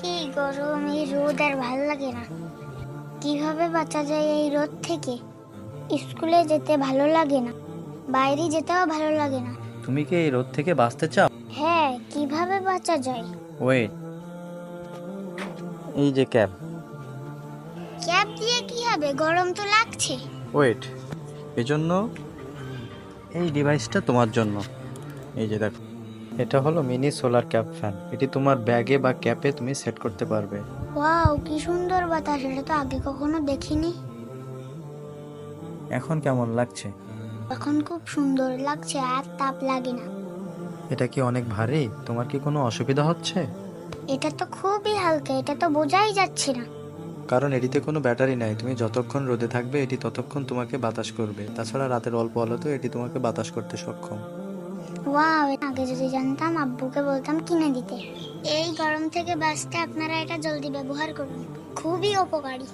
কি গরম, এই রোদ আর ভালো লাগে না। কিভাবে বাঁচা যায় এই রোদ থেকে? স্কুলে যেতে ভালো লাগে না, বাইরে যেতেও ভালো লাগে না। তুমি কি এই রোদ থেকে বাঁচতে চাও? হ্যাঁ, কিভাবে বাঁচা যায়? ওয়েট, এই যে ক্যাপ। ক্যাপ দিয়ে কি হবে? গরম তো লাগছে। ওয়েট, এজন্য এই ডিভাইসটা তোমার জন্য। এই যে দেখো, এটা হলো মিনি সোলার ক্যাপ ফ্যান। এটি তোমার ব্যাগে বা ক্যাপে তুমি সেট করতে পারবে। ওয়াও, কি সুন্দর বাতাস! এটা তো আগে কখনো দেখিনি। এখন কেমন লাগছে? এখন খুব সুন্দর লাগছে, আর তাপ লাগে না। এটা কি অনেক ভারী? তোমার কি কোনো অসুবিধা হচ্ছে? এটা তো খুবই হালকা, এটা তো বোঝাই যাচ্ছে না। কারণ এটিতে কোনো ব্যাটারি নাই। তুমি যতক্ষণ রোদে থাকবে এটি ততক্ষণ তোমাকে বাতাস করবে। তাছাড়া রাতের অল্প আলোতেও এটি তোমাকে বাতাস করতে সক্ষম। ওয়াও, আগে যদি জানতাম আব্বুকে বলতাম কিনে দিতে। এই গরম থেকে বাঁচতে আপনারা এটা জলদি ব্যবহার করুন, খুবই উপকারী।